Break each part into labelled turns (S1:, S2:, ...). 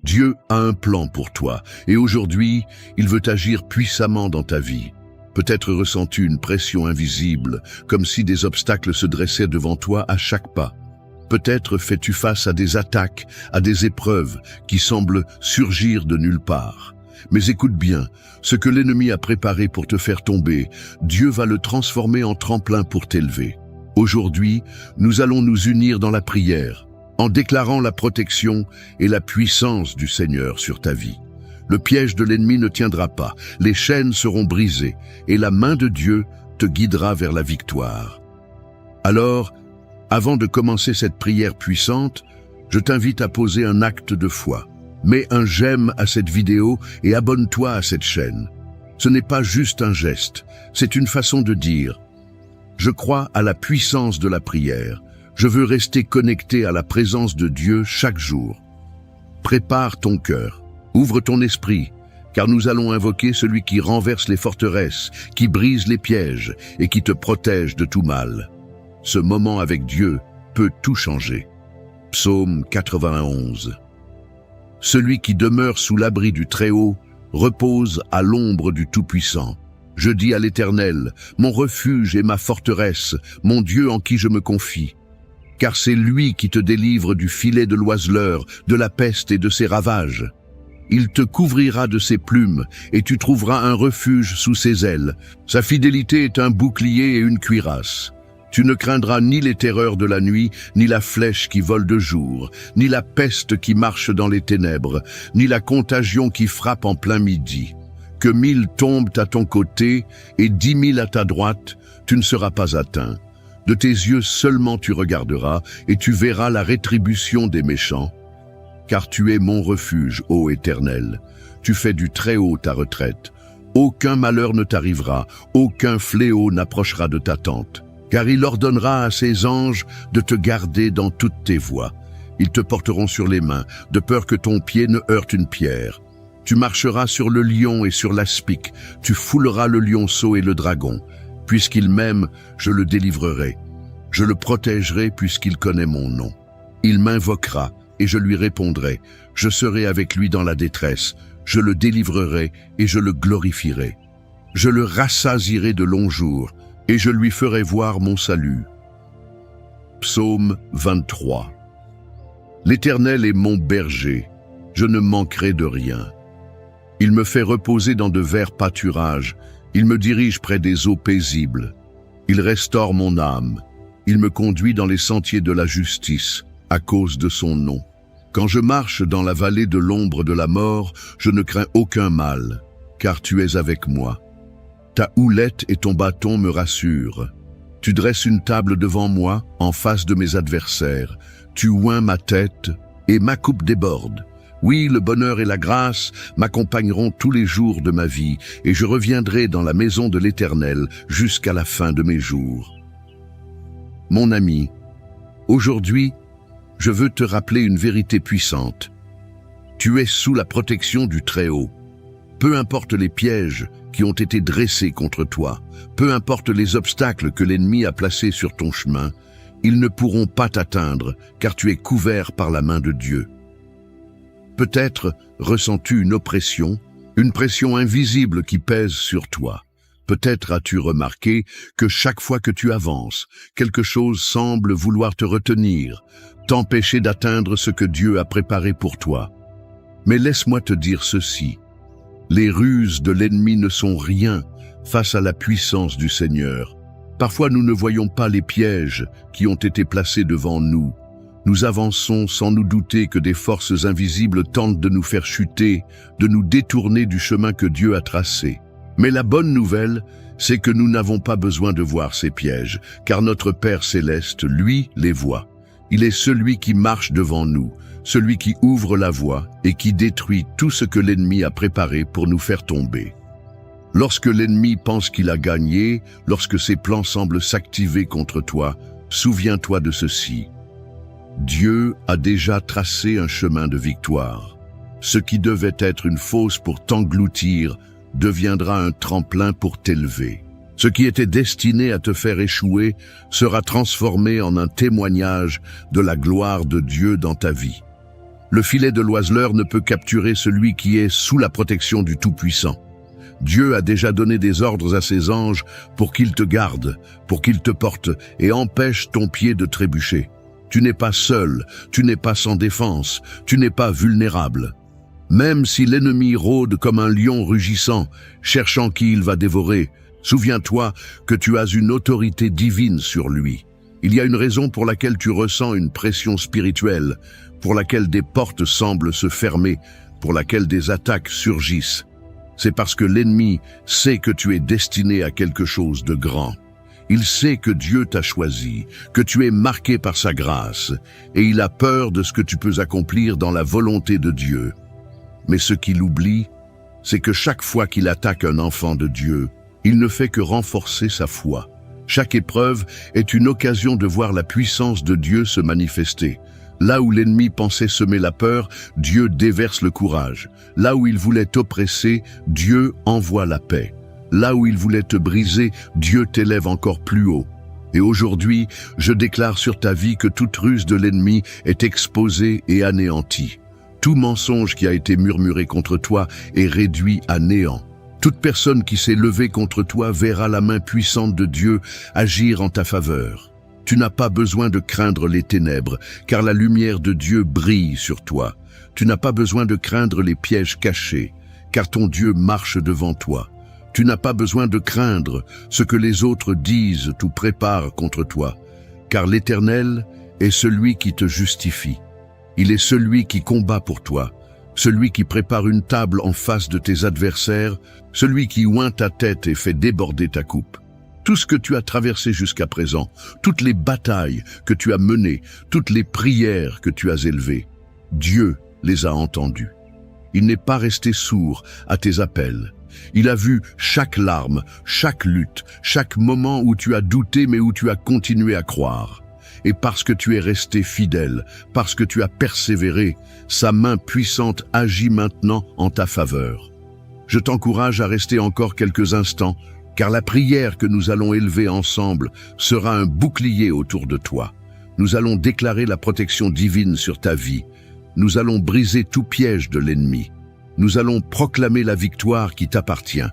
S1: Dieu a un plan pour toi et aujourd'hui, il veut agir puissamment dans ta vie. Peut-être ressens-tu une pression invisible, comme si des obstacles se dressaient devant toi à chaque pas. Peut-être fais-tu face à des attaques, à des épreuves qui semblent surgir de nulle part. Mais écoute bien, ce que l'ennemi a préparé pour te faire tomber, Dieu va le transformer en tremplin pour t'élever. Aujourd'hui, nous allons nous unir dans la prière, en déclarant la protection et la puissance du Seigneur sur ta vie. Le piège de l'ennemi ne tiendra pas, les chaînes seront brisées, et la main de Dieu te guidera vers la victoire. Alors, avant de commencer cette prière puissante, je t'invite à poser un acte de foi. Mets un j'aime à cette vidéo et abonne-toi à cette chaîne. Ce n'est pas juste un geste, c'est une façon de dire « Je crois à la puissance de la prière. Je veux rester connecté à la présence de Dieu chaque jour. » Prépare ton cœur, ouvre ton esprit, car nous allons invoquer celui qui renverse les forteresses, qui brise les pièges et qui te protège de tout mal. Ce moment avec Dieu peut tout changer. Psaume 91. Celui qui demeure sous l'abri du Très-Haut repose à l'ombre du Tout-Puissant. Je dis à l'Éternel, mon refuge et ma forteresse, mon Dieu en qui je me confie. Car c'est lui qui te délivre du filet de l'oiseleur, de la peste et de ses ravages. Il te couvrira de ses plumes, et tu trouveras un refuge sous ses ailes. Sa fidélité est un bouclier et une cuirasse. Tu ne craindras ni les terreurs de la nuit, ni la flèche qui vole de jour, ni la peste qui marche dans les ténèbres, ni la contagion qui frappe en plein midi. Que 1000 tombent à ton côté et 10 000 à ta droite, tu ne seras pas atteint. De tes yeux seulement tu regarderas et tu verras la rétribution des méchants. Car tu es mon refuge, ô Éternel. Tu fais du Très-Haut ta retraite. Aucun malheur ne t'arrivera, aucun fléau n'approchera de ta tente. Car il ordonnera à ses anges de te garder dans toutes tes voies. Ils te porteront sur les mains, de peur que ton pied ne heurte une pierre. Tu marcheras sur le lion et sur l'aspic, tu fouleras le lionceau et le dragon. Puisqu'il m'aime, je le délivrerai. Je le protégerai puisqu'il connaît mon nom. Il m'invoquera et je lui répondrai. Je serai avec lui dans la détresse. Je le délivrerai et je le glorifierai. Je le rassasierai de longs jours et je lui ferai voir mon salut. Psaume 23. L'Éternel est mon berger, je ne manquerai de rien. Il me fait reposer dans de verts pâturages, il me dirige près des eaux paisibles. Il restaure mon âme, il me conduit dans les sentiers de la justice, à cause de son nom. Quand je marche dans la vallée de l'ombre de la mort, je ne crains aucun mal, car tu es avec moi. Ta houlette et ton bâton me rassurent. Tu dresses une table devant moi, en face de mes adversaires. Tu oins ma tête et ma coupe déborde. Oui, le bonheur et la grâce m'accompagneront tous les jours de ma vie, et je reviendrai dans la maison de l'Éternel jusqu'à la fin de mes jours. Mon ami, aujourd'hui, je veux te rappeler une vérité puissante. Tu es sous la protection du Très-Haut. Peu importe les pièges qui ont été dressés contre toi, peu importe les obstacles que l'ennemi a placés sur ton chemin, ils ne pourront pas t'atteindre, car tu es couvert par la main de Dieu. Peut-être ressens-tu une pression invisible qui pèse sur toi. Peut-être as-tu remarqué que chaque fois que tu avances, quelque chose semble vouloir te retenir, t'empêcher d'atteindre ce que Dieu a préparé pour toi. Mais laisse-moi te dire ceci. Les ruses de l'ennemi ne sont rien face à la puissance du Seigneur. Parfois nous ne voyons pas les pièges qui ont été placés devant nous. Nous avançons sans nous douter que des forces invisibles tentent de nous faire chuter, de nous détourner du chemin que Dieu a tracé. Mais la bonne nouvelle, c'est que nous n'avons pas besoin de voir ces pièges, car notre Père Céleste, lui, les voit. Il est celui qui marche devant nous, celui qui ouvre la voie et qui détruit tout ce que l'ennemi a préparé pour nous faire tomber. Lorsque l'ennemi pense qu'il a gagné, lorsque ses plans semblent s'activer contre toi, souviens-toi de ceci. Dieu a déjà tracé un chemin de victoire. Ce qui devait être une fosse pour t'engloutir deviendra un tremplin pour t'élever. Ce qui était destiné à te faire échouer sera transformé en un témoignage de la gloire de Dieu dans ta vie. Le filet de l'oiseleur ne peut capturer celui qui est sous la protection du Tout-Puissant. Dieu a déjà donné des ordres à ses anges pour qu'ils te gardent, pour qu'ils te portent et empêchent ton pied de trébucher. Tu n'es pas seul, tu n'es pas sans défense, tu n'es pas vulnérable. Même si l'ennemi rôde comme un lion rugissant, cherchant qui il va dévorer, souviens-toi que tu as une autorité divine sur lui. Il y a une raison pour laquelle tu ressens une pression spirituelle, pour laquelle des portes semblent se fermer, pour laquelle des attaques surgissent. C'est parce que l'ennemi sait que tu es destiné à quelque chose de grand. Il sait que Dieu t'a choisi, que tu es marqué par sa grâce, et il a peur de ce que tu peux accomplir dans la volonté de Dieu. Mais ce qu'il oublie, c'est que chaque fois qu'il attaque un enfant de Dieu, il ne fait que renforcer sa foi. Chaque épreuve est une occasion de voir la puissance de Dieu se manifester. Là où l'ennemi pensait semer la peur, Dieu déverse le courage. Là où il voulait t'oppresser, Dieu envoie la paix. Là où il voulait te briser, Dieu t'élève encore plus haut. Et aujourd'hui, je déclare sur ta vie que toute ruse de l'ennemi est exposée et anéantie. Tout mensonge qui a été murmuré contre toi est réduit à néant. Toute personne qui s'est levée contre toi verra la main puissante de Dieu agir en ta faveur. Tu n'as pas besoin de craindre les ténèbres, car la lumière de Dieu brille sur toi. Tu n'as pas besoin de craindre les pièges cachés, car ton Dieu marche devant toi. Tu n'as pas besoin de craindre ce que les autres disent ou préparent contre toi, car l'Éternel est celui qui te justifie. Il est celui qui combat pour toi, celui qui prépare une table en face de tes adversaires, celui qui oint ta tête et fait déborder ta coupe. Tout ce que tu as traversé jusqu'à présent, toutes les batailles que tu as menées, toutes les prières que tu as élevées, Dieu les a entendues. Il n'est pas resté sourd à tes appels. Il a vu chaque larme, chaque lutte, chaque moment où tu as douté mais où tu as continué à croire. Et parce que tu es resté fidèle, parce que tu as persévéré, sa main puissante agit maintenant en ta faveur. Je t'encourage à rester encore quelques instants, car la prière que nous allons élever ensemble sera un bouclier autour de toi. Nous allons déclarer la protection divine sur ta vie. Nous allons briser tout piège de l'ennemi. Nous allons proclamer la victoire qui t'appartient.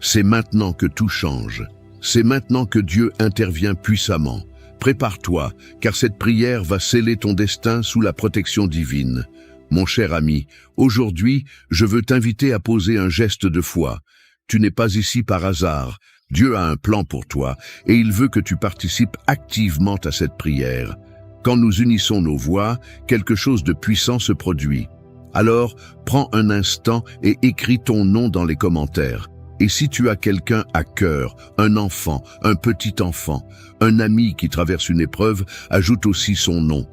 S1: C'est maintenant que tout change. C'est maintenant que Dieu intervient puissamment. Prépare-toi, car cette prière va sceller ton destin sous la protection divine. Mon cher ami, aujourd'hui, je veux t'inviter à poser un geste de foi. Tu n'es pas ici par hasard. Dieu a un plan pour toi et il veut que tu participes activement à cette prière. Quand nous unissons nos voix, quelque chose de puissant se produit. Alors, prends un instant et écris ton nom dans les commentaires. Et si tu as quelqu'un à cœur, un enfant, un petit enfant, un ami qui traverse une épreuve, ajoute aussi son nom.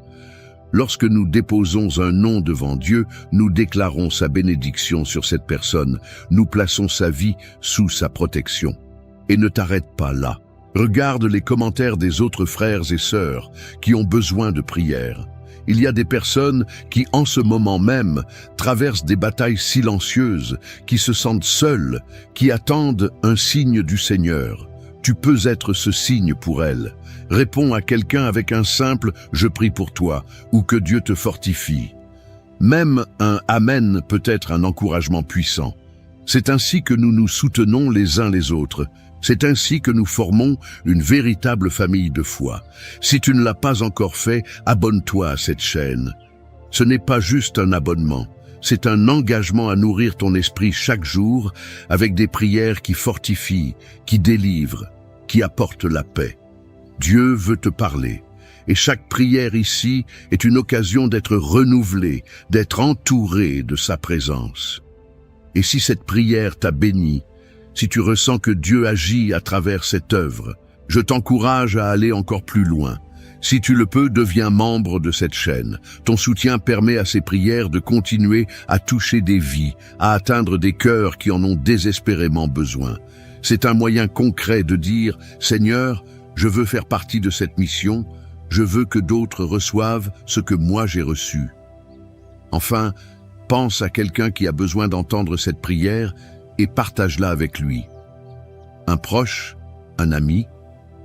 S1: Lorsque nous déposons un nom devant Dieu, nous déclarons sa bénédiction sur cette personne. Nous plaçons sa vie sous sa protection. Et ne t'arrête pas là. Regarde les commentaires des autres frères et sœurs qui ont besoin de prière. Il y a des personnes qui, en ce moment même, traversent des batailles silencieuses, qui se sentent seules, qui attendent un signe du Seigneur. Tu peux être ce signe pour elles. Réponds à quelqu'un avec un simple « Je prie pour toi » ou « Que Dieu te fortifie ». Même un « Amen » peut être un encouragement puissant. C'est ainsi que nous nous soutenons les uns les autres. C'est ainsi que nous formons une véritable famille de foi. Si tu ne l'as pas encore fait, abonne-toi à cette chaîne. Ce n'est pas juste un abonnement, c'est un engagement à nourrir ton esprit chaque jour avec des prières qui fortifient, qui délivrent, qui apportent la paix. Dieu veut te parler. Et chaque prière ici est une occasion d'être renouvelée, d'être entouré de sa présence. Et si cette prière t'a béni, si tu ressens que Dieu agit à travers cette œuvre, je t'encourage à aller encore plus loin. Si tu le peux, deviens membre de cette chaîne. Ton soutien permet à ces prières de continuer à toucher des vies, à atteindre des cœurs qui en ont désespérément besoin. C'est un moyen concret de dire « Seigneur, je veux faire partie de cette mission, je veux que d'autres reçoivent ce que moi j'ai reçu. » Enfin, pense à quelqu'un qui a besoin d'entendre cette prière et partage-la avec lui. Un proche, un ami,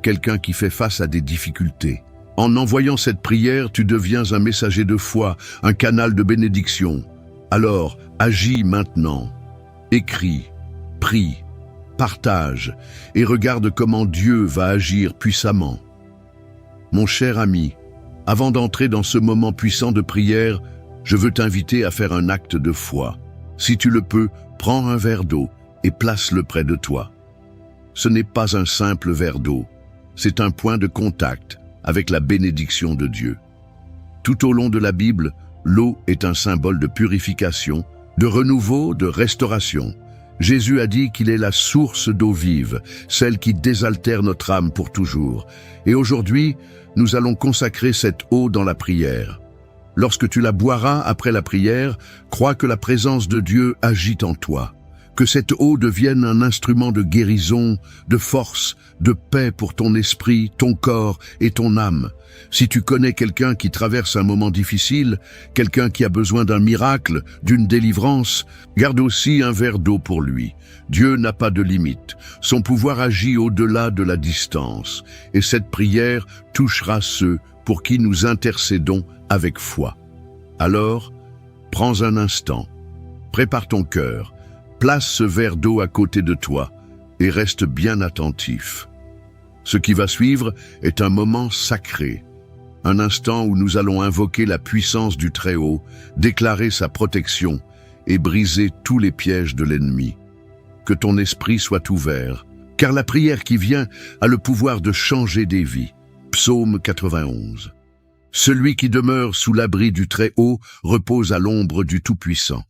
S1: quelqu'un qui fait face à des difficultés. En envoyant cette prière, tu deviens un messager de foi, un canal de bénédiction. Alors, agis maintenant. Écris, prie, partage et regarde comment Dieu va agir puissamment. Mon cher ami, avant d'entrer dans ce moment puissant de prière, je veux t'inviter à faire un acte de foi. Si tu le peux, prends un verre d'eau et place-le près de toi. Ce n'est pas un simple verre d'eau, c'est un point de contact avec la bénédiction de Dieu. Tout au long de la Bible, l'eau est un symbole de purification, de renouveau, de restauration. Jésus a dit qu'il est la source d'eau vive, celle qui désaltère notre âme pour toujours. Et aujourd'hui, nous allons consacrer cette eau dans la prière. Lorsque tu la boiras après la prière, crois que la présence de Dieu agit en toi. Que cette eau devienne un instrument de guérison, de force, de paix pour ton esprit, ton corps et ton âme. Si tu connais quelqu'un qui traverse un moment difficile, quelqu'un qui a besoin d'un miracle, d'une délivrance, garde aussi un verre d'eau pour lui. Dieu n'a pas de limite. Son pouvoir agit au-delà de la distance. Et cette prière touchera ceux pour qui nous intercédons avec foi. Alors, prends un instant, prépare ton cœur, place ce verre d'eau à côté de toi et reste bien attentif. Ce qui va suivre est un moment sacré, un instant où nous allons invoquer la puissance du Très-Haut, déclarer sa protection et briser tous les pièges de l'ennemi. Que ton esprit soit ouvert, car la prière qui vient a le pouvoir de changer des vies. Psaume 91. Celui qui demeure sous l'abri du Très-Haut repose à l'ombre du Tout-Puissant.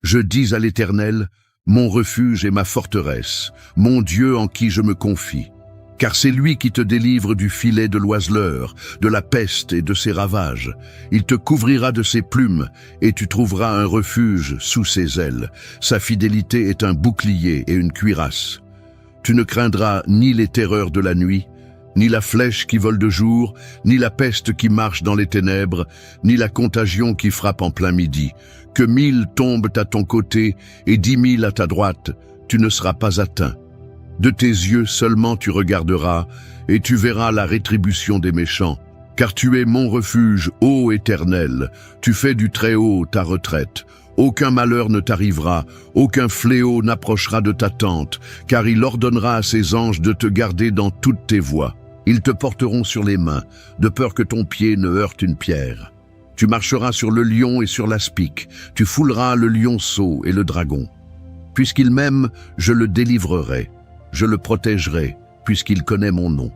S1: Je dis à l'Éternel, mon refuge et ma forteresse, mon Dieu en qui je me confie. Car c'est lui qui te délivre du filet de l'oiseleur, de la peste et de ses ravages. Il te couvrira de ses plumes, et tu trouveras un refuge sous ses ailes. Sa fidélité est un bouclier et une cuirasse. Tu ne craindras ni les terreurs de la nuit, ni la flèche qui vole de jour, ni la peste qui marche dans les ténèbres, ni la contagion qui frappe en plein midi. Que 1000 tombent à ton côté et 10 000 à ta droite, tu ne seras pas atteint. De tes yeux seulement tu regarderas, et tu verras la rétribution des méchants. Car tu es mon refuge, ô Éternel, tu fais du Très-Haut ta retraite. Aucun malheur ne t'arrivera, aucun fléau n'approchera de ta tente, car il ordonnera à ses anges de te garder dans toutes tes voies. Ils te porteront sur les mains, de peur que ton pied ne heurte une pierre. Tu marcheras sur le lion et sur l'aspic, tu fouleras le lionceau et le dragon. Puisqu'il m'aime, je le délivrerai, je le protégerai, puisqu'il connaît mon nom.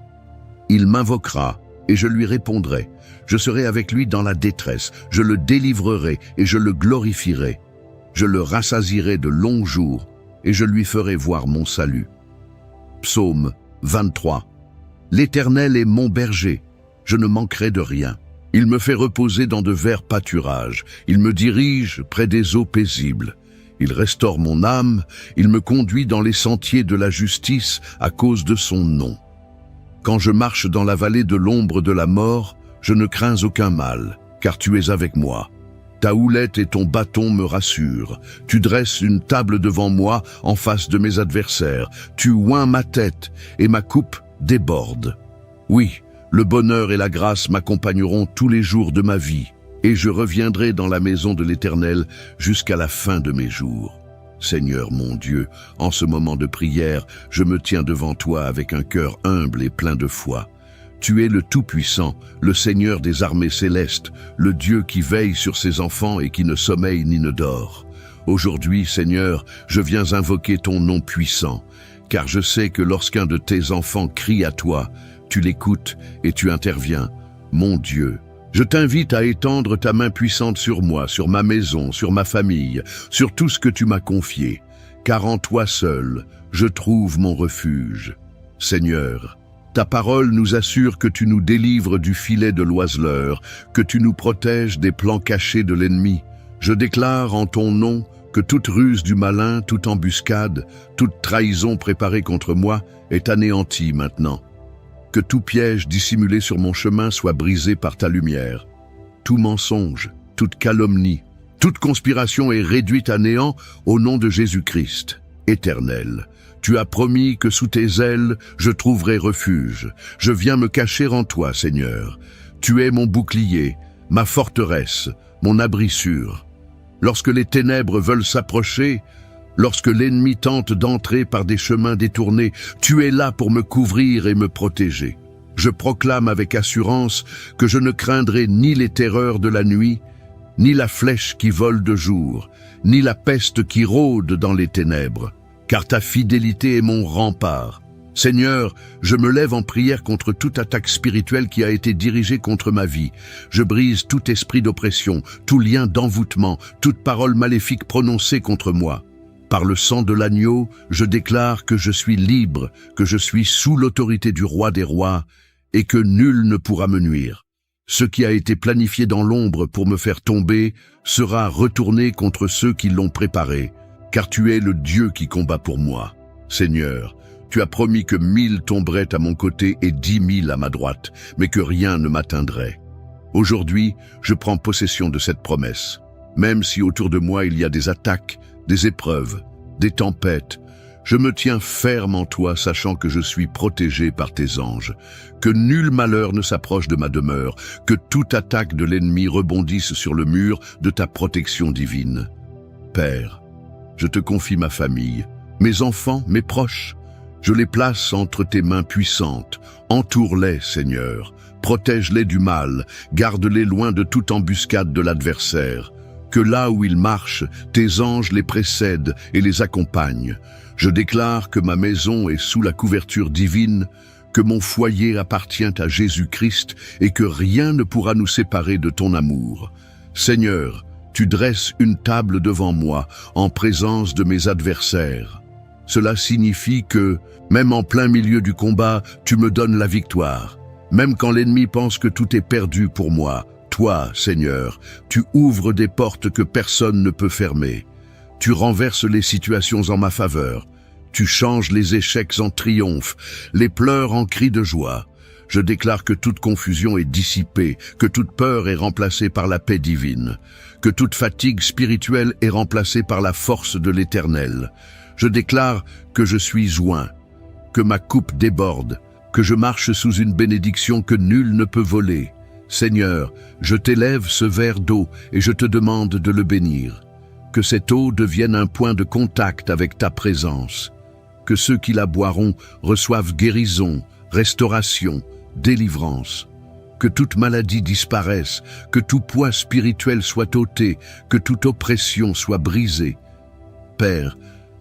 S1: Il m'invoquera, et je lui répondrai. Je serai avec lui dans la détresse, je le délivrerai et je le glorifierai. Je le rassasierai de longs jours, et je lui ferai voir mon salut. Psaume 23. L'Éternel est mon berger, je ne manquerai de rien. Il me fait reposer dans de verts pâturages, il me dirige près des eaux paisibles. Il restaure mon âme, il me conduit dans les sentiers de la justice à cause de son nom. Quand je marche dans la vallée de l'ombre de la mort, je ne crains aucun mal, car tu es avec moi. Ta houlette et ton bâton me rassurent. Tu dresses une table devant moi en face de mes adversaires. Tu oins ma tête et ma coupe déborde. Oui, le bonheur et la grâce m'accompagneront tous les jours de ma vie, et je reviendrai dans la maison de l'Éternel jusqu'à la fin de mes jours. Seigneur mon Dieu, en ce moment de prière, je me tiens devant toi avec un cœur humble et plein de foi. Tu es le Tout-Puissant, le Seigneur des armées célestes, le Dieu qui veille sur ses enfants et qui ne sommeille ni ne dort. Aujourd'hui, Seigneur, je viens invoquer ton nom puissant, car je sais que lorsqu'un de tes enfants crie à toi, tu l'écoutes et tu interviens. Mon Dieu, je t'invite à étendre ta main puissante sur moi, sur ma maison, sur ma famille, sur tout ce que tu m'as confié, car en toi seul, je trouve mon refuge. Seigneur, ta parole nous assure que tu nous délivres du filet de l'oiseleur, que tu nous protèges des plans cachés de l'ennemi. Je déclare en ton nom que toute ruse du malin, toute embuscade, toute trahison préparée contre moi est anéantie maintenant. Que tout piège dissimulé sur mon chemin soit brisé par ta lumière. Tout mensonge, toute calomnie, toute conspiration est réduite à néant au nom de Jésus-Christ. Éternel, tu as promis que sous tes ailes, je trouverai refuge. Je viens me cacher en toi, Seigneur. Tu es mon bouclier, ma forteresse, mon abri sûr. Lorsque les ténèbres veulent s'approcher, lorsque l'ennemi tente d'entrer par des chemins détournés, tu es là pour me couvrir et me protéger. Je proclame avec assurance que je ne craindrai ni les terreurs de la nuit, ni la flèche qui vole de jour, ni la peste qui rôde dans les ténèbres, car ta fidélité est mon rempart. Seigneur, je me lève en prière contre toute attaque spirituelle qui a été dirigée contre ma vie. Je brise tout esprit d'oppression, tout lien d'envoûtement, toute parole maléfique prononcée contre moi. Par le sang de l'agneau, je déclare que je suis libre, que je suis sous l'autorité du roi des rois, et que nul ne pourra me nuire. Ce qui a été planifié dans l'ombre pour me faire tomber sera retourné contre ceux qui l'ont préparé, car tu es le Dieu qui combat pour moi. Seigneur, tu as promis que 1000 tomberaient à mon côté et 10 000 à ma droite, mais que rien ne m'atteindrait. Aujourd'hui, je prends possession de cette promesse. Même si autour de moi il y a des attaques, des épreuves, des tempêtes, je me tiens ferme en toi, sachant que je suis protégé par tes anges, que nul malheur ne s'approche de ma demeure, que toute attaque de l'ennemi rebondisse sur le mur de ta protection divine. Père, je te confie ma famille, mes enfants, mes proches. Je les place entre tes mains puissantes. Entoure-les, Seigneur. Protège-les du mal. Garde-les loin de toute embuscade de l'adversaire. Que là où ils marchent, tes anges les précèdent et les accompagnent. Je déclare que ma maison est sous la couverture divine, que mon foyer appartient à Jésus-Christ et que rien ne pourra nous séparer de ton amour. Seigneur, tu dresses une table devant moi en présence de mes adversaires. Cela signifie que, même en plein milieu du combat, tu me donnes la victoire. Même quand l'ennemi pense que tout est perdu pour moi, toi, Seigneur, tu ouvres des portes que personne ne peut fermer. Tu renverses les situations en ma faveur. Tu changes les échecs en triomphe, les pleurs en cris de joie. Je déclare que toute confusion est dissipée, que toute peur est remplacée par la paix divine, que toute fatigue spirituelle est remplacée par la force de l'Éternel. Je déclare que je suis joint, que ma coupe déborde, que je marche sous une bénédiction que nul ne peut voler. Seigneur, je t'élève ce verre d'eau et je te demande de le bénir. Que cette eau devienne un point de contact avec ta présence. Que ceux qui la boiront reçoivent guérison, restauration, délivrance. Que toute maladie disparaisse, que tout poids spirituel soit ôté, que toute oppression soit brisée. Père,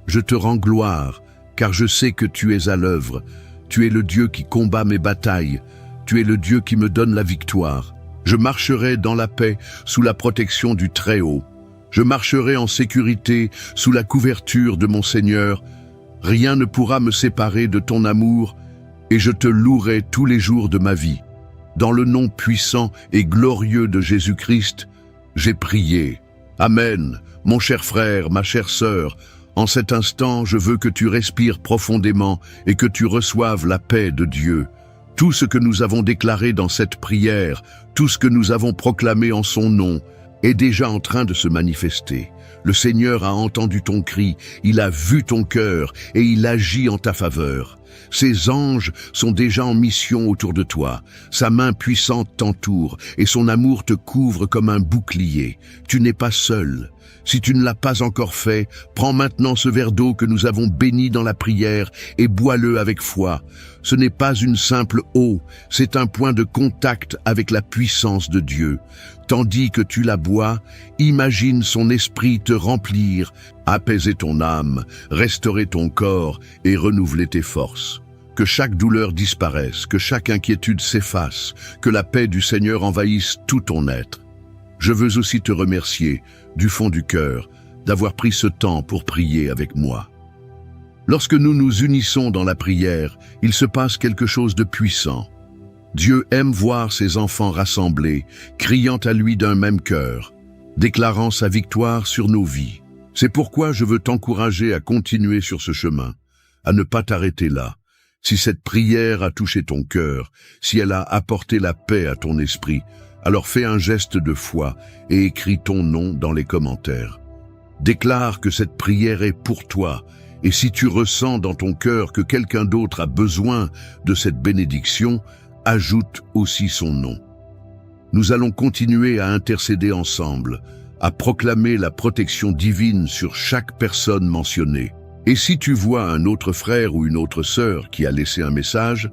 S1: je te rends gloire, car je sais que tu es à l'œuvre. Tu es le Dieu qui combat mes batailles. Tu es le Dieu qui me donne la victoire. Je marcherai dans la paix sous la protection du Très-Haut. Je marcherai en sécurité sous la couverture de mon Seigneur. Rien ne pourra me séparer de ton amour, et je te louerai tous les jours de ma vie. Dans le nom puissant et glorieux de Jésus-Christ, j'ai prié. Amen, mon cher frère, ma chère sœur. En cet instant, je veux que tu respires profondément et que tu reçoives la paix de Dieu. Tout ce que nous avons déclaré dans cette prière, tout ce que nous avons proclamé en son nom, est déjà en train de se manifester. Le Seigneur a entendu ton cri, il a vu ton cœur et il agit en ta faveur. Ses anges sont déjà en mission autour de toi. Sa main puissante t'entoure et son amour te couvre comme un bouclier. Tu n'es pas seul. Si tu ne l'as pas encore fait, prends maintenant ce verre d'eau que nous avons béni dans la prière et bois-le avec foi. Ce n'est pas une simple eau, c'est un point de contact avec la puissance de Dieu. Tandis que tu la bois, imagine son esprit te remplir, apaiser ton âme, restaurer ton corps et renouveler tes forces. Que chaque douleur disparaisse, que chaque inquiétude s'efface, que la paix du Seigneur envahisse tout ton être. Je veux aussi te remercier, du fond du cœur, d'avoir pris ce temps pour prier avec moi. Lorsque nous nous unissons dans la prière, il se passe quelque chose de puissant. Dieu aime voir ses enfants rassemblés, criant à lui d'un même cœur, déclarant sa victoire sur nos vies. C'est pourquoi je veux t'encourager à continuer sur ce chemin, à ne pas t'arrêter là. Si cette prière a touché ton cœur, si elle a apporté la paix à ton esprit, alors fais un geste de foi et écris ton nom dans les commentaires. Déclare que cette prière est pour toi, et si tu ressens dans ton cœur que quelqu'un d'autre a besoin de cette bénédiction, ajoute aussi son nom. Nous allons continuer à intercéder ensemble, à proclamer la protection divine sur chaque personne mentionnée. Et si tu vois un autre frère ou une autre sœur qui a laissé un message,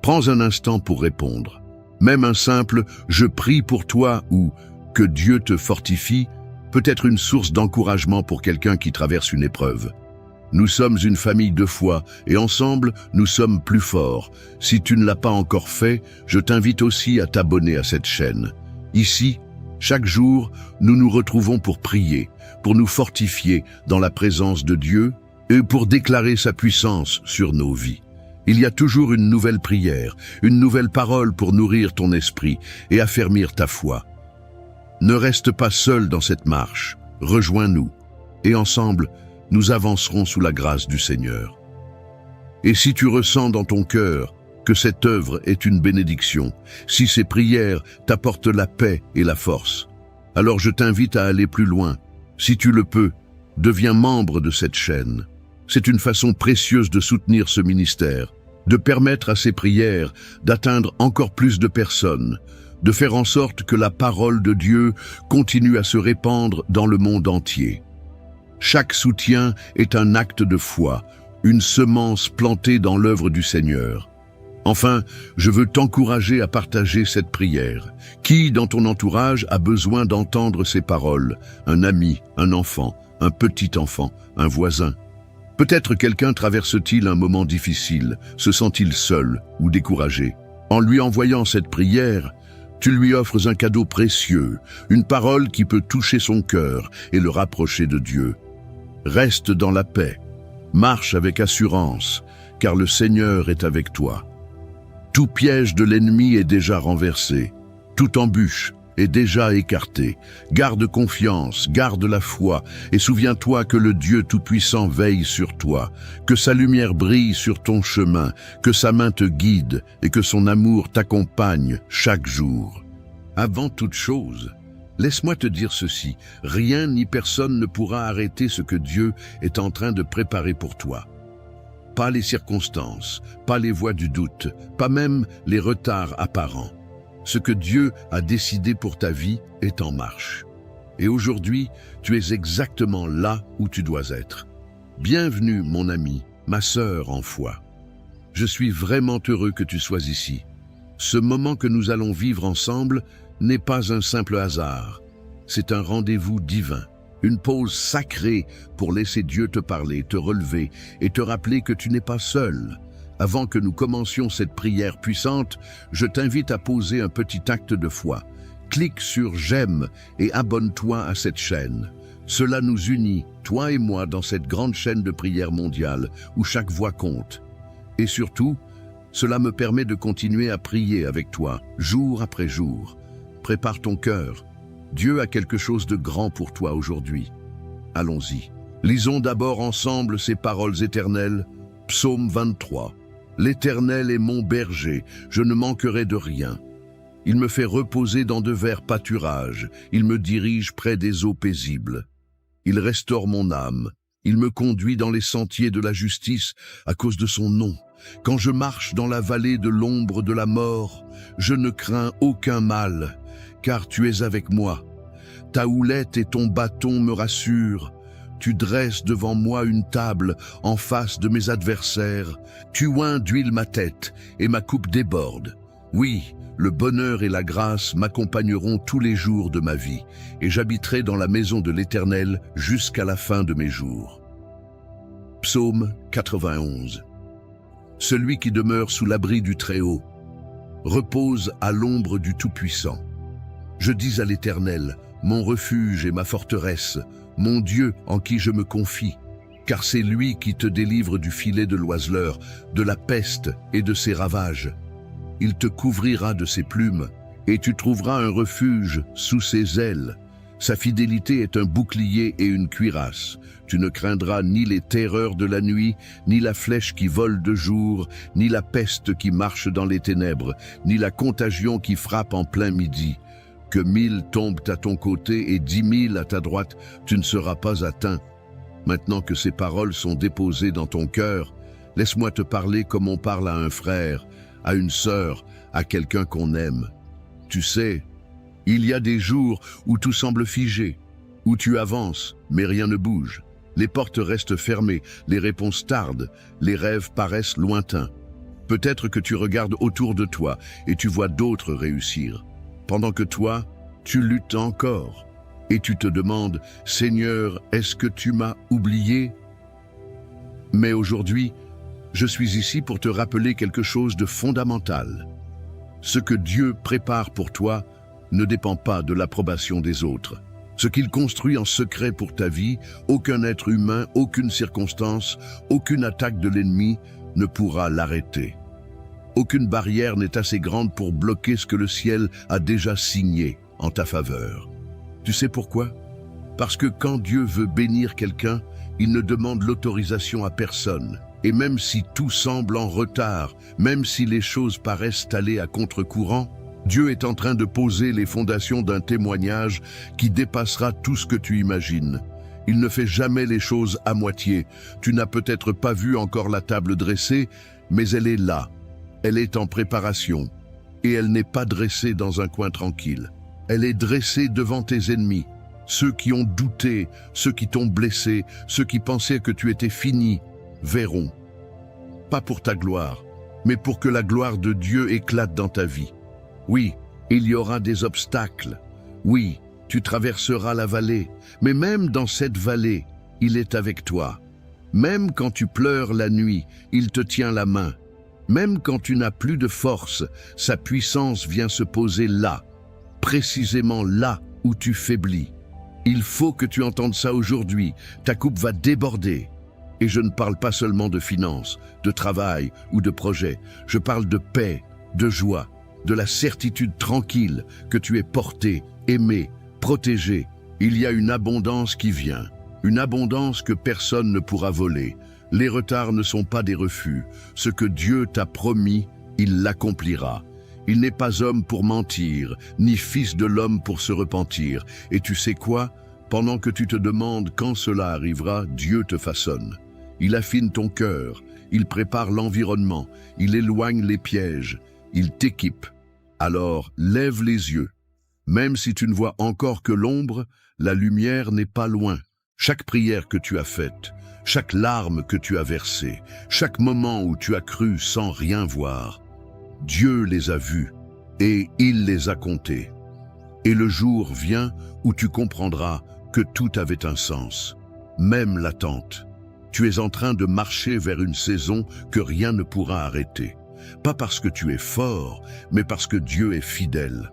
S1: prends un instant pour répondre. Même un simple « je prie pour toi » ou « que Dieu te fortifie » peut être une source d'encouragement pour quelqu'un qui traverse une épreuve. Nous sommes une famille de foi et ensemble, nous sommes plus forts. Si tu ne l'as pas encore fait, je t'invite aussi à t'abonner à cette chaîne. Ici, chaque jour, nous nous retrouvons pour prier, pour nous fortifier dans la présence de Dieu et pour déclarer sa puissance sur nos vies. Il y a toujours une nouvelle prière, une nouvelle parole pour nourrir ton esprit et affermir ta foi. Ne reste pas seul dans cette marche, rejoins-nous et ensemble, nous avancerons sous la grâce du Seigneur. Et si tu ressens dans ton cœur que cette œuvre est une bénédiction, si ces prières t'apportent la paix et la force, alors je t'invite à aller plus loin. Si tu le peux, deviens membre de cette chaîne. C'est une façon précieuse de soutenir ce ministère, de permettre à ces prières d'atteindre encore plus de personnes, de faire en sorte que la parole de Dieu continue à se répandre dans le monde entier. Chaque soutien est un acte de foi, une semence plantée dans l'œuvre du Seigneur. Enfin, je veux t'encourager à partager cette prière. Qui dans ton entourage a besoin d'entendre ces paroles? Un ami, un enfant, un petit enfant, un voisin. Peut-être quelqu'un traverse-t-il un moment difficile, se sent-il seul ou découragé. En lui envoyant cette prière, tu lui offres un cadeau précieux, une parole qui peut toucher son cœur et le rapprocher de Dieu. Reste dans la paix, marche avec assurance, car le Seigneur est avec toi. Tout piège de l'ennemi est déjà renversé, toute embûche est déjà écartée. Garde confiance, garde la foi, et souviens-toi que le Dieu Tout-Puissant veille sur toi, que sa lumière brille sur ton chemin, que sa main te guide et que son amour t'accompagne chaque jour. Avant toute chose, laisse-moi te dire ceci, rien ni personne ne pourra arrêter ce que Dieu est en train de préparer pour toi. Pas les circonstances, pas les voies du doute, pas même les retards apparents. Ce que Dieu a décidé pour ta vie est en marche. Et aujourd'hui, tu es exactement là où tu dois être. Bienvenue, mon ami, ma sœur en foi. Je suis vraiment heureux que tu sois ici. Ce moment que nous allons vivre ensemble n'est pas un simple hasard. C'est un rendez-vous divin, une pause sacrée pour laisser Dieu te parler, te relever et te rappeler que tu n'es pas seul. Avant que nous commencions cette prière puissante, je t'invite à poser un petit acte de foi. Clique sur « J'aime » et abonne-toi à cette chaîne. Cela nous unit, toi et moi, dans cette grande chaîne de prière mondiale où chaque voix compte. Et surtout, cela me permet de continuer à prier avec toi, jour après jour. Prépare ton cœur. Dieu a quelque chose de grand pour toi aujourd'hui. Allons-y. Lisons d'abord ensemble ces paroles éternelles. Psaume 23. L'Éternel est mon berger, je ne manquerai de rien. Il me fait reposer dans de verts pâturages, il me dirige près des eaux paisibles. Il restaure mon âme, il me conduit dans les sentiers de la justice à cause de son nom. Quand je marche dans la vallée de l'ombre de la mort, je ne crains aucun mal, car tu es avec moi. Ta houlette et ton bâton me rassurent. Tu dresses devant moi une table en face de mes adversaires. Tu oins d'huile ma tête et ma coupe déborde. Oui, le bonheur et la grâce m'accompagneront tous les jours de ma vie, et j'habiterai dans la maison de l'Éternel jusqu'à la fin de mes jours. Psaume 91. Celui qui demeure sous l'abri du Très-Haut repose à l'ombre du Tout-Puissant. Je dis à l'Éternel, mon refuge et ma forteresse, mon Dieu en qui je me confie, car c'est lui qui te délivre du filet de l'oiseleur, de la peste et de ses ravages. Il te couvrira de ses plumes, et tu trouveras un refuge sous ses ailes. Sa fidélité est un bouclier et une cuirasse. Tu ne craindras ni les terreurs de la nuit, ni la flèche qui vole de jour, ni la peste qui marche dans les ténèbres, ni la contagion qui frappe en plein midi. Que 1000 tombent à ton côté et 10 000 à ta droite, tu ne seras pas atteint. Maintenant que ces paroles sont déposées dans ton cœur, laisse-moi te parler comme on parle à un frère, à une sœur, à quelqu'un qu'on aime. Tu sais, Il y a des jours où tout semble figé, où tu avances, mais rien ne bouge. Les portes restent fermées, les réponses tardent, les rêves paraissent lointains. Peut-être que tu regardes autour de toi et tu vois d'autres réussir, pendant que toi, tu luttes encore. Et tu te demandes, Seigneur, est-ce que tu m'as oublié? Mais aujourd'hui, je suis ici pour te rappeler quelque chose de fondamental. Ce que Dieu prépare pour toi ne dépend pas de l'approbation des autres. Ce qu'il construit en secret pour ta vie, aucun être humain, aucune circonstance, aucune attaque de l'ennemi ne pourra l'arrêter. Aucune barrière n'est assez grande pour bloquer ce que le ciel a déjà signé en ta faveur. Tu sais pourquoi? Parce que quand Dieu veut bénir quelqu'un, il ne demande l'autorisation à personne. Et même si tout semble en retard, même si les choses paraissent aller à contre-courant, Dieu est en train de poser les fondations d'un témoignage qui dépassera tout ce que tu imagines. Il ne fait jamais les choses à moitié. Tu n'as peut-être pas vu encore la table dressée, mais elle est là. Elle est en préparation. Et elle n'est pas dressée dans un coin tranquille. Elle est dressée devant tes ennemis. Ceux qui ont douté, ceux qui t'ont blessé, ceux qui pensaient que tu étais fini, verront. Pas pour ta gloire, mais pour que la gloire de Dieu éclate dans ta vie. Oui, il y aura des obstacles. Oui, tu traverseras la vallée. Mais même dans cette vallée, il est avec toi. Même quand tu pleures la nuit, il te tient la main. Même quand tu n'as plus de force, sa puissance vient se poser là, précisément là où tu faiblis. Il faut que tu entendes ça aujourd'hui. Ta coupe va déborder. Et je ne parle pas seulement de finances, de travail ou de projets. Je parle de paix, de joie, de la certitude tranquille que tu es porté, aimé, protégé. Il y a une abondance qui vient, une abondance que personne ne pourra voler. Les retards ne sont pas des refus. Ce que Dieu t'a promis, il l'accomplira. Il n'est pas homme pour mentir, ni fils de l'homme pour se repentir. Et tu sais quoi? Pendant que tu te demandes quand cela arrivera, Dieu te façonne. Il affine ton cœur, il prépare l'environnement, il éloigne les pièges, il t'équipe. Alors lève les yeux. Même si tu ne vois encore que l'ombre, la lumière n'est pas loin. Chaque prière que tu as faite, chaque larme que tu as versée, chaque moment où tu as cru sans rien voir, Dieu les a vus et il les a comptés. Et le jour vient où tu comprendras que tout avait un sens, même l'attente. Tu es en train de marcher vers une saison que rien ne pourra arrêter. Pas parce que tu es fort, mais parce que Dieu est fidèle.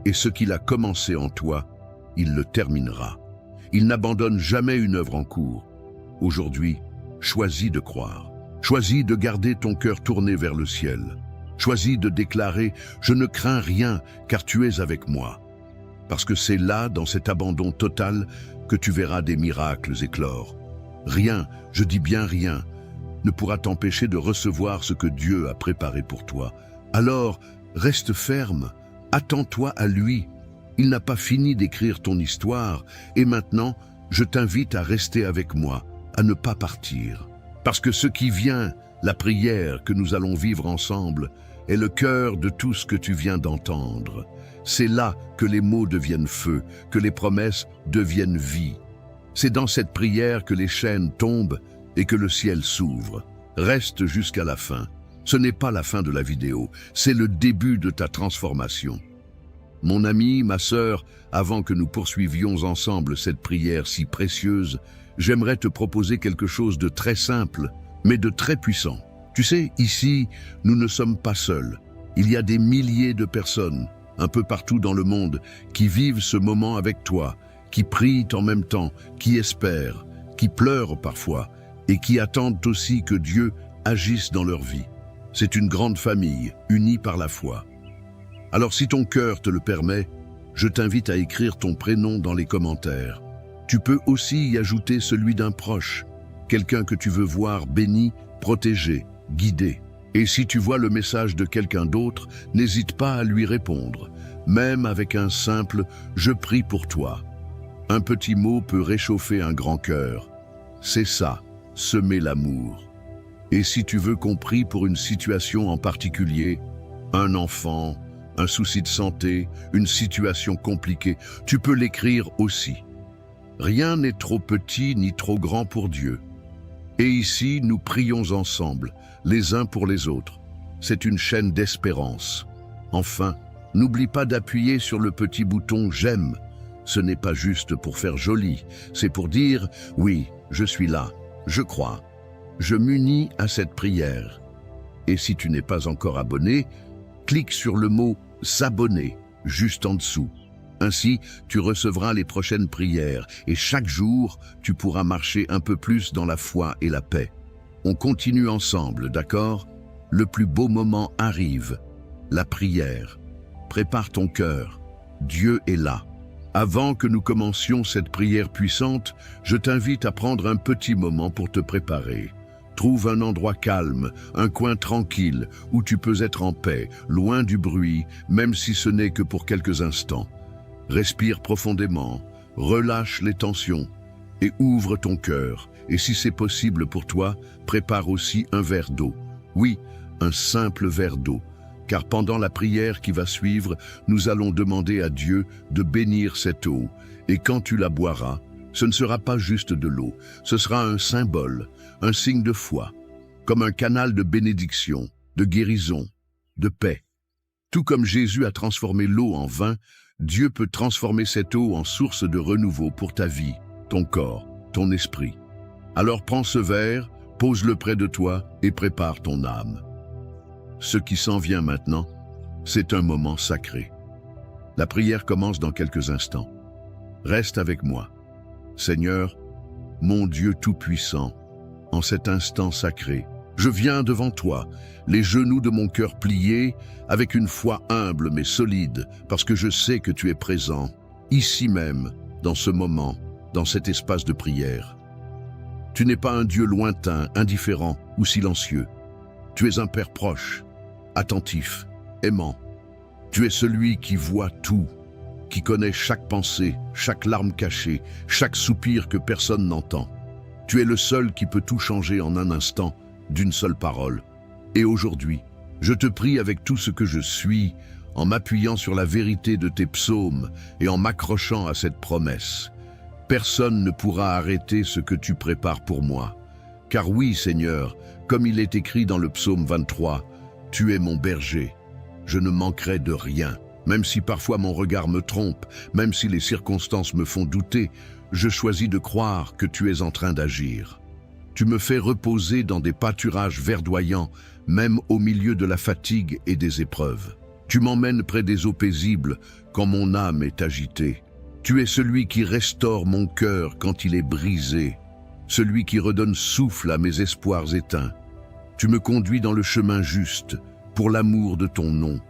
S1: Et ce qu'il a commencé en toi, il le terminera. Il n'abandonne jamais une œuvre en cours. Aujourd'hui, choisis de croire. Choisis de garder ton cœur tourné vers le ciel. Choisis de déclarer « Je ne crains rien, car tu es avec moi ». Parce que c'est là, dans cet abandon total, que tu verras des miracles éclore. Rien, je dis bien rien, ne pourra t'empêcher de recevoir ce que Dieu a préparé pour toi. Alors, reste ferme, attends-toi à lui. Il n'a pas fini d'écrire ton histoire, et maintenant, je t'invite à rester avec moi, à ne pas partir. Parce que ce qui vient, la prière que nous allons vivre ensemble, est le cœur de tout ce que tu viens d'entendre. C'est là que les mots deviennent feu, que les promesses deviennent vie. C'est dans cette prière que les chaînes tombent et que le ciel s'ouvre. Reste jusqu'à la fin. Ce n'est pas la fin de la vidéo, c'est le début de ta transformation. Mon ami, ma sœur, avant que nous poursuivions ensemble cette prière si précieuse, j'aimerais te proposer quelque chose de très simple, mais de très puissant. Tu sais, ici, nous ne sommes pas seuls. Il y a des milliers de personnes, un peu partout dans le monde, qui vivent ce moment avec toi, qui prient en même temps, qui espèrent, qui pleurent parfois, et qui attendent aussi que Dieu agisse dans leur vie. C'est une grande famille, unie par la foi. Alors si ton cœur te le permet, je t'invite à écrire ton prénom dans les commentaires. Tu peux aussi y ajouter celui d'un proche, quelqu'un que tu veux voir béni, protégé, guidé. Et si tu vois le message de quelqu'un d'autre, n'hésite pas à lui répondre, même avec un simple « Je prie pour toi ». Un petit mot peut réchauffer un grand cœur. C'est ça, semer l'amour. Et si tu veux qu'on prie pour une situation en particulier, un enfant, un souci de santé, une situation compliquée, tu peux l'écrire aussi. Rien n'est trop petit ni trop grand pour Dieu. Et ici, nous prions ensemble, les uns pour les autres. C'est une chaîne d'espérance. Enfin, n'oublie pas d'appuyer sur le petit bouton « J'aime ». Ce n'est pas juste pour faire joli, c'est pour dire « Oui, je suis là, je crois, je m'unis à cette prière ». Et si tu n'es pas encore abonné, clique sur le mot « S'abonner » juste en dessous. Ainsi, tu recevras les prochaines prières et chaque jour, tu pourras marcher un peu plus dans la foi et la paix. On continue ensemble, d'accord? Le plus beau moment arrive, la prière. Prépare ton cœur, Dieu est là. Avant que nous commencions cette prière puissante, je t'invite à prendre un petit moment pour te préparer. Trouve un endroit calme, un coin tranquille, où tu peux être en paix, loin du bruit, même si ce n'est que pour quelques instants. Respire profondément, relâche les tensions et ouvre ton cœur. Et si c'est possible pour toi, prépare aussi un verre d'eau. Oui, un simple verre d'eau. Car pendant la prière qui va suivre, nous allons demander à Dieu de bénir cette eau. Et quand tu la boiras, ce ne sera pas juste de l'eau, ce sera un symbole, un signe de foi, comme un canal de bénédiction, de guérison, de paix. Tout comme Jésus a transformé l'eau en vin, Dieu peut transformer cette eau en source de renouveau pour ta vie, ton corps, ton esprit. Alors prends ce verre, pose-le près de toi et prépare ton âme. Ce qui s'en vient maintenant, c'est un moment sacré. La prière commence dans quelques instants. Reste avec moi. Seigneur, mon Dieu Tout-Puissant, en cet instant sacré, je viens devant toi, les genoux de mon cœur pliés, avec une foi humble mais solide, parce que je sais que tu es présent, ici même, dans ce moment, dans cet espace de prière. Tu n'es pas un Dieu lointain, indifférent ou silencieux. Tu es un Père proche, attentif, aimant. Tu es celui qui voit tout, qui connaît chaque pensée, chaque larme cachée, chaque soupir que personne n'entend. Tu es le seul qui peut tout changer en un instant, d'une seule parole. Et aujourd'hui, je te prie avec tout ce que je suis, en m'appuyant sur la vérité de tes psaumes et en m'accrochant à cette promesse. Personne ne pourra arrêter ce que tu prépares pour moi. Car oui, Seigneur, comme il est écrit dans le psaume 23, « Tu es mon berger, je ne manquerai de rien. Même si parfois mon regard me trompe, même si les circonstances me font douter, je choisis de croire que tu es en train d'agir. Tu me fais reposer dans des pâturages verdoyants, même au milieu de la fatigue et des épreuves. Tu m'emmènes près des eaux paisibles quand mon âme est agitée. Tu es celui qui restaure mon cœur quand il est brisé, celui qui redonne souffle à mes espoirs éteints. Tu me conduis dans le chemin juste, pour l'amour de ton nom.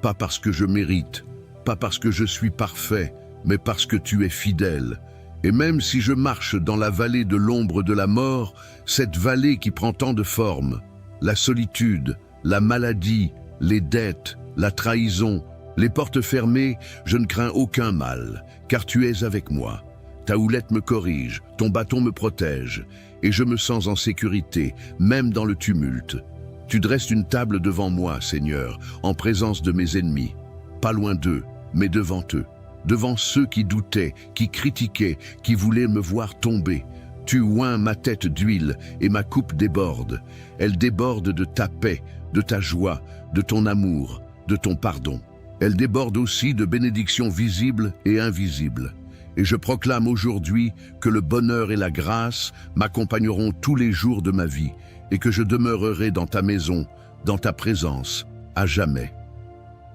S1: Pas parce que je mérite, pas parce que je suis parfait, mais parce que tu es fidèle. Et même si je marche dans la vallée de l'ombre de la mort, cette vallée qui prend tant de formes, la solitude, la maladie, les dettes, la trahison, les portes fermées, je ne crains aucun mal, car tu es avec moi. Ta houlette me corrige, ton bâton me protège, et je me sens en sécurité, même dans le tumulte. Tu dresses une table devant moi, Seigneur, en présence de mes ennemis, pas loin d'eux, mais devant eux. Devant ceux qui doutaient, qui critiquaient, qui voulaient me voir tomber. Tu oins ma tête d'huile et ma coupe déborde. Elle déborde de ta paix, de ta joie, de ton amour, de ton pardon. Elle déborde aussi de bénédictions visibles et invisibles. Et je proclame aujourd'hui que le bonheur et la grâce m'accompagneront tous les jours de ma vie et que je demeurerai dans ta maison, dans ta présence, à jamais.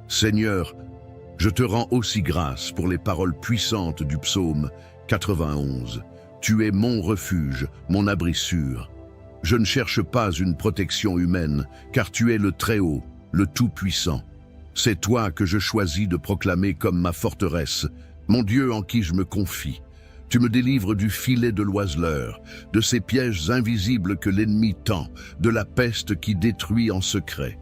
S1: Seigneur, je te rends aussi grâce pour les paroles puissantes du psaume 91. Tu es mon refuge, mon abri sûr. Je ne cherche pas une protection humaine, car tu es le Très-Haut, le Tout-Puissant. C'est toi que je choisis de proclamer comme ma forteresse, mon Dieu en qui je me confie. Tu me délivres du filet de l'oiseleur, de ces pièges invisibles que l'ennemi tend, de la peste qui détruit en secret.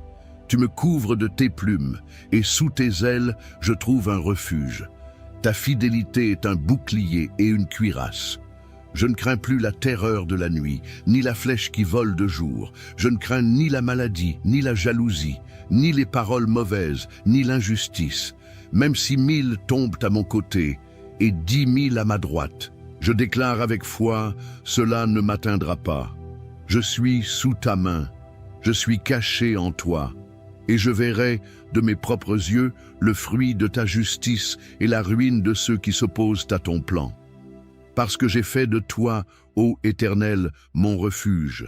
S1: Tu me couvres de tes plumes, et sous tes ailes, je trouve un refuge. Ta fidélité est un bouclier et une cuirasse. Je ne crains plus la terreur de la nuit, ni la flèche qui vole de jour. Je ne crains ni la maladie, ni la jalousie, ni les paroles mauvaises, ni l'injustice. Même si 1000 tombent à mon côté et 10 000 à ma droite, je déclare avec foi, cela ne m'atteindra pas. Je suis sous ta main, je suis caché en toi, et je verrai de mes propres yeux le fruit de ta justice et la ruine de ceux qui s'opposent à ton plan. Parce que j'ai fait de toi, ô Éternel, mon refuge.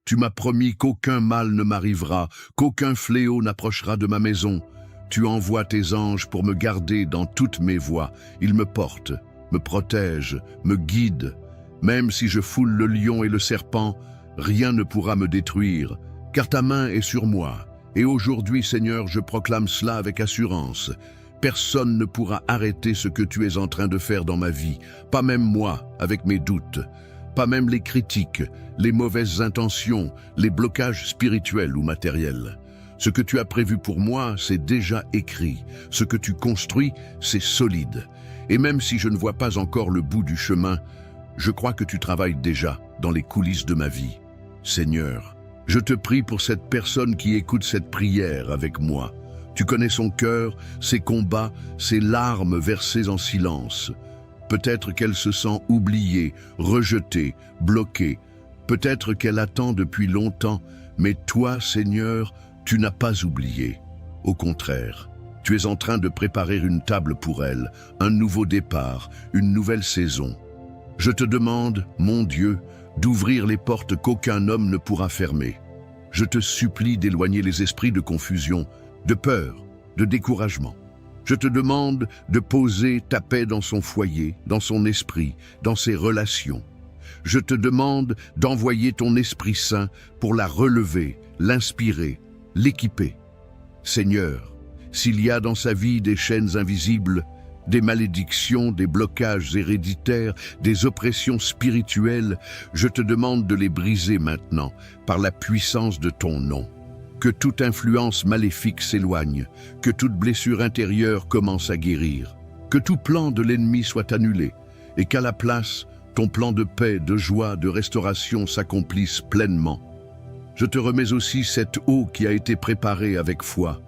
S1: Tu m'as promis qu'aucun mal ne m'arrivera, qu'aucun fléau n'approchera de ma maison. Tu envoies tes anges pour me garder dans toutes mes voies. Ils me portent, me protègent, me guident. Même si je foule le lion et le serpent, rien ne pourra me détruire, car ta main est sur moi. Et aujourd'hui, Seigneur, je proclame cela avec assurance. Personne ne pourra arrêter ce que tu es en train de faire dans ma vie, pas même moi, avec mes doutes, pas même les critiques, les mauvaises intentions, les blocages spirituels ou matériels. Ce que tu as prévu pour moi, c'est déjà écrit. Ce que tu construis, c'est solide. Et même si je ne vois pas encore le bout du chemin, je crois que tu travailles déjà dans les coulisses de ma vie. Seigneur, je te prie pour cette personne qui écoute cette prière avec moi. Tu connais son cœur, ses combats, ses larmes versées en silence. Peut-être qu'elle se sent oubliée, rejetée, bloquée. Peut-être qu'elle attend depuis longtemps, mais toi, Seigneur, tu n'as pas oublié. Au contraire, tu es en train de préparer une table pour elle, un nouveau départ, une nouvelle saison. Je te demande, mon Dieu, d'ouvrir les portes qu'aucun homme ne pourra fermer. Je te supplie d'éloigner les esprits de confusion, de peur, de découragement. Je te demande de poser ta paix dans son foyer, dans son esprit, dans ses relations. Je te demande d'envoyer ton Esprit Saint pour la relever, l'inspirer, l'équiper. Seigneur, s'il y a dans sa vie des chaînes invisibles, des malédictions, des blocages héréditaires, des oppressions spirituelles, je te demande de les briser maintenant par la puissance de ton nom. Que toute influence maléfique s'éloigne, que toute blessure intérieure commence à guérir, que tout plan de l'ennemi soit annulé et qu'à la place, ton plan de paix, de joie, de restauration s'accomplisse pleinement. Je te remets aussi cette eau qui a été préparée avec foi.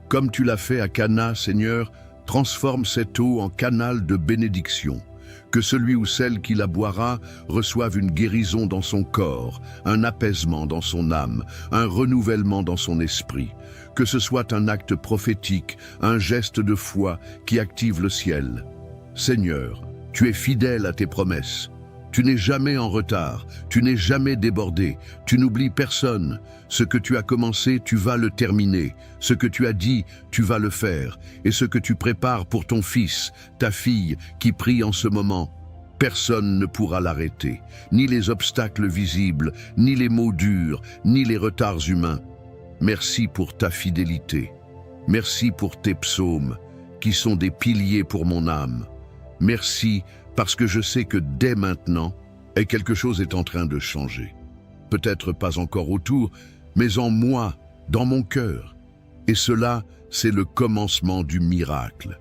S1: Comme tu l'as fait à Cana, Seigneur, transforme cette eau en canal de bénédiction. Que celui ou celle qui la boira reçoive une guérison dans son corps, un apaisement dans son âme, un renouvellement dans son esprit. Que ce soit un acte prophétique, un geste de foi qui active le ciel. Seigneur, tu es fidèle à tes promesses. Tu n'es jamais en retard, tu n'es jamais débordé, tu n'oublies personne. Ce que tu as commencé, tu vas le terminer. Ce que tu as dit, tu vas le faire. Et ce que tu prépares pour ton fils, ta fille, qui prie en ce moment, personne ne pourra l'arrêter. Ni les obstacles visibles, ni les mots durs, ni les retards humains. Merci pour ta fidélité. Merci pour tes psaumes, qui sont des piliers pour mon âme. Merci parce que je sais que dès maintenant, quelque chose est en train de changer. Peut-être pas encore autour, mais en moi, dans mon cœur. Et cela, c'est le commencement du miracle.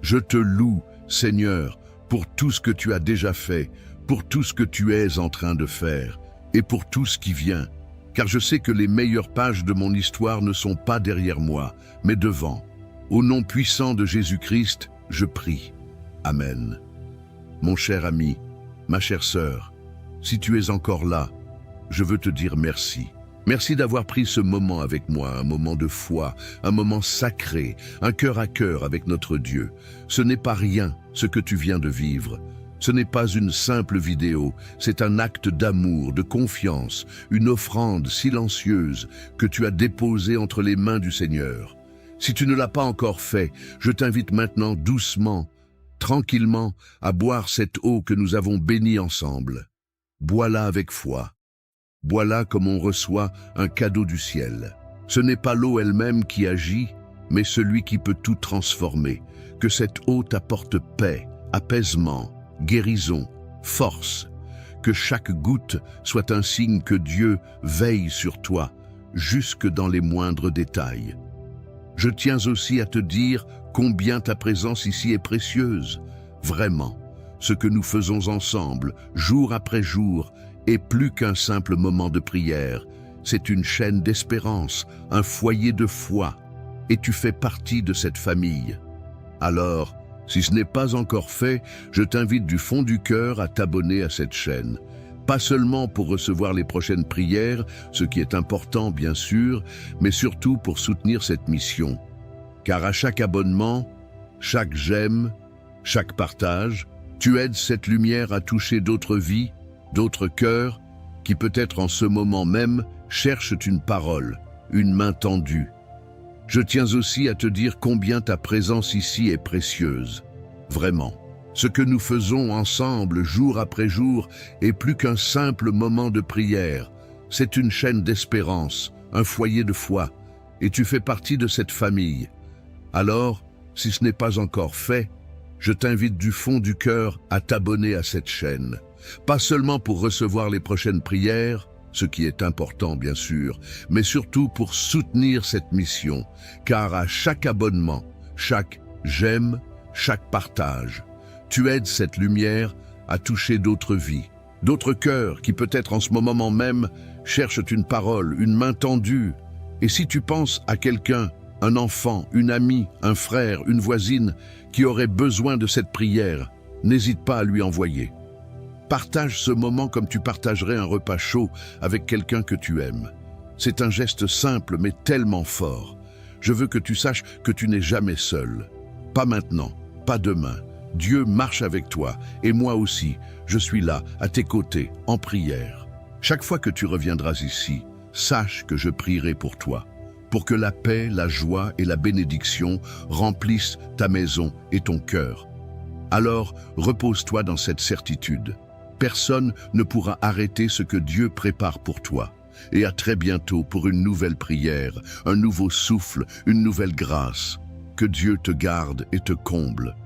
S1: Je te loue, Seigneur, pour tout ce que tu as déjà fait, pour tout ce que tu es en train de faire, et pour tout ce qui vient. Car je sais que les meilleures pages de mon histoire ne sont pas derrière moi, mais devant. Au nom puissant de Jésus-Christ, je prie. Amen. Mon cher ami, ma chère sœur, si tu es encore là, je veux te dire merci. Merci d'avoir pris ce moment avec moi, un moment de foi, un moment sacré, un cœur à cœur avec notre Dieu. Ce n'est pas rien, ce que tu viens de vivre. Ce n'est pas une simple vidéo, c'est un acte d'amour, de confiance, une offrande silencieuse que tu as déposée entre les mains du Seigneur. Si tu ne l'as pas encore fait, je t'invite maintenant doucement, tranquillement, à boire cette eau que nous avons bénie ensemble. Bois-la avec foi. Bois-la comme on reçoit un cadeau du ciel. Ce n'est pas l'eau elle-même qui agit, mais celui qui peut tout transformer. Que cette eau t'apporte paix, apaisement, guérison, force. Que chaque goutte soit un signe que Dieu veille sur toi, jusque dans les moindres détails. Je tiens aussi à te dire combien ta présence ici est précieuse. Vraiment, ce que nous faisons ensemble, jour après jour, est plus qu'un simple moment de prière. C'est une chaîne d'espérance, un foyer de foi, et tu fais partie de cette famille. Alors, si ce n'est pas encore fait, je t'invite du fond du cœur à t'abonner à cette chaîne. Pas seulement pour recevoir les prochaines prières, ce qui est important bien sûr, mais surtout pour soutenir cette mission. Car à chaque abonnement, chaque j'aime, chaque partage, tu aides cette lumière à toucher d'autres vies, d'autres cœurs, qui peut-être en ce moment même cherchent une parole, une main tendue. Je tiens aussi à te dire combien ta présence ici est précieuse. Vraiment, ce que nous faisons ensemble jour après jour est plus qu'un simple moment de prière. C'est une chaîne d'espérance, un foyer de foi, et tu fais partie de cette famille. Alors, si ce n'est pas encore fait, je t'invite du fond du cœur à t'abonner à cette chaîne. Pas seulement pour recevoir les prochaines prières, ce qui est important bien sûr, mais surtout pour soutenir cette mission, car à chaque abonnement, chaque j'aime, chaque partage, tu aides cette lumière à toucher d'autres vies, d'autres cœurs qui peut-être en ce moment même cherchent une parole, une main tendue. Et si tu penses à quelqu'un, un enfant, une amie, un frère, une voisine qui aurait besoin de cette prière, n'hésite pas à lui envoyer. Partage ce moment comme tu partagerais un repas chaud avec quelqu'un que tu aimes. C'est un geste simple mais tellement fort. Je veux que tu saches que tu n'es jamais seul. Pas maintenant, pas demain. Dieu marche avec toi et moi aussi, je suis là, à tes côtés, en prière. Chaque fois que tu reviendras ici, sache que je prierai pour toi, pour que la paix, la joie et la bénédiction remplissent ta maison et ton cœur. Alors, repose-toi dans cette certitude. Personne ne pourra arrêter ce que Dieu prépare pour toi. Et à très bientôt pour une nouvelle prière, un nouveau souffle, une nouvelle grâce. Que Dieu te garde et te comble.